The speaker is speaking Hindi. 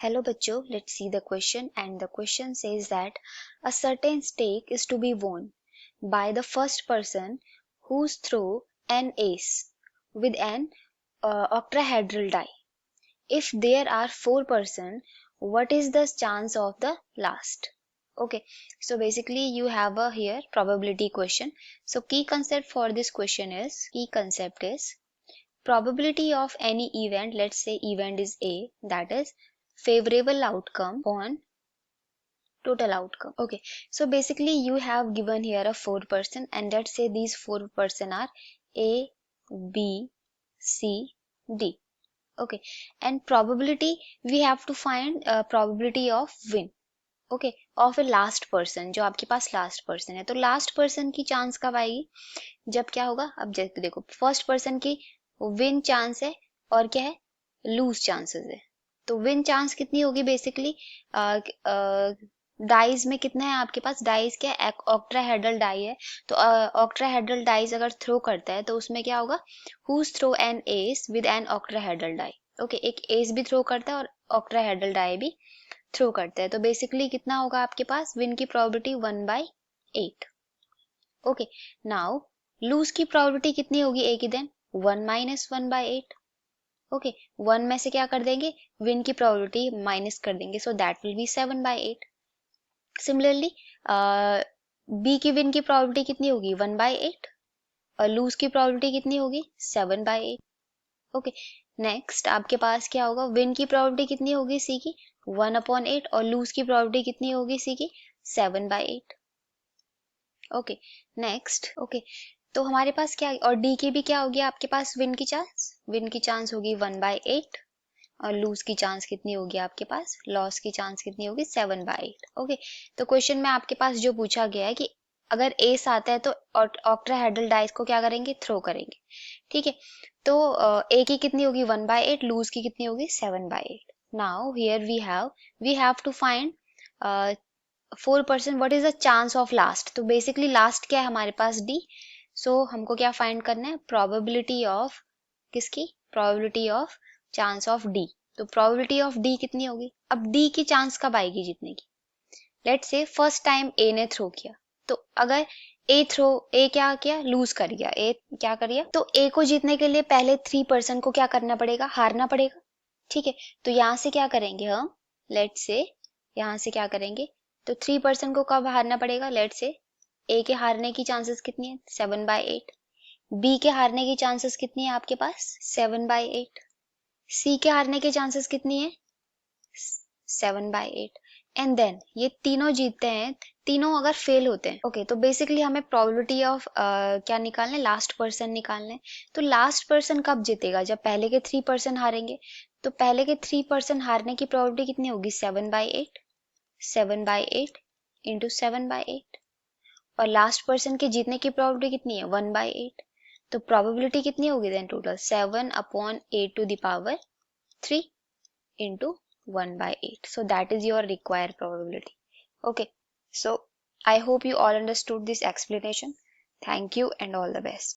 Hello bachcho, let's see the question, and the question says that a certain stake is to be won by the first person who's throw an ace with an octahedral die. If there are 4%, what is the chance of the last? Okay, so basically you have a here probability question. So key concept for this question is probability of any event. Let's say event is A, that is favorable outcome on total outcome. Okay, so basically you have given here a 4% and let's say these 4% are A, B, C, D. Okay, and probability we have to find probability of win. Okay of A last person, जो आपके पास लास्ट पर्सन है, तो लास्ट पर्सन की चांस कब आएगी? जब क्या होगा? अब देखो फर्स्ट पर्सन की विन चांस है और क्या है? लूज चांसेस है। तो विन चांस कितनी होगी? बेसिकली डाइज में कितना है आपके पास? डाइज क्या है? ऑक्ट्राहेड्रल डाई है। तो ऑक्ट्राहेड्रल डाइज अगर थ्रो करता है तो उसमें क्या होगा? Who's throw an S with an octahedral die. Okay, एक एस भी थ्रो करता है और ऑक्ट्राहेड्रल डाई भी थ्रो करते हैं। तो बेसिकली कितना होगा आपके पास? विन की प्रोबेबिलिटी 1/8। ओके, नाउ लूज की प्रोबेबिलिटी कितनी होगी? ए की देन 1 - 1/8। ओके, 1 में से क्या कर देंगे? विन की प्रोबेबिलिटी माइनस कर देंगे, so that will be 7/8। Similarly b की विन की प्रोबेबिलिटी कितनी होगी? 1/8 और लूज की प्रोबेबिलिटी कितनी होगी? 7/8। ओके, नेक्स्ट आपके पास क्या होगा? विन की प्रोबेबिलिटी कितनी होगी सी की? 1/8 और लूज की प्रोबेबिलिटी कितनी होगी सी की? 7/8। ओके, नेक्स्ट ओके, तो हमारे पास क्या और डी की भी क्या होगी आपके पास? विन की चांस होगी 1/8 और लूज की चांस कितनी होगी आपके पास? लॉस की चांस कितनी होगी? 7/8। ओके, तो क्वेश्चन में आपके पास जो पूछा गया है कि अगर एस आता है तो ऑक्ट्राहेड्रल डाइस को क्या करेंगे? थ्रो करेंगे। ठीक है, तो ए की कितनी होगी? 1/8, लूज की कितनी होगी? 7/8। Now here we have to find 4%, what is the chance of last? तो बेसिकली लास्ट क्या है हमारे पास? डी। सो हमको क्या फाइंड करना है? प्रोबेबिलिटी ऑफ किसकी? Probability of chance of D. तो प्रोबेबिलिटी ऑफ डी कितनी होगी? अब डी की चांस कब आएगी जीतने की? लेट्स से फर्स्ट टाइम ए ने थ्रो किया, तो अगर ए क्या किया? लूज कर गया। ए क्या कर गया? तो ए को जीतने के लिए पहले 3% को क्या करना पड़ेगा? हारना पड़ेगा। ठीक है, तो यहां से क्या करेंगे हम? लेट्स से यहां से क्या करेंगे? तो 3% को कब हारना पड़ेगा? लेट्स से ए के हारने की चांसेस कितनी है? 7/8। बी के हारने की चांसेस कितनी है आपके पास? 7/8। सी के हारने की चांसेस कितनी है? 7/8। एंड देन ये तीनों जीतते हैं, तीनों अगर फेल होते हैं। ओके, तो बेसिकली हमें प्रोबेबिलिटी ऑफ क्या निकालना है? लास्ट पर्सन निकालना है। तो लास्ट पर्सन कब जीतेगा? जब पहले के 3% हारेंगे। तो पहले के 3% हारने की प्रोबेबिलिटी कितनी होगी? 7/8। 7/8 इंटू 7/8 और लास्ट पर्सन के जीतने की प्रोबेबिलिटी कितनी है? 1/8। तो प्रोबेबिलिटी कितनी होगी then total? 7/8 into 1/8. So that is your required probability. Okay, so I hope you all understood this explanation. Thank you and all the best.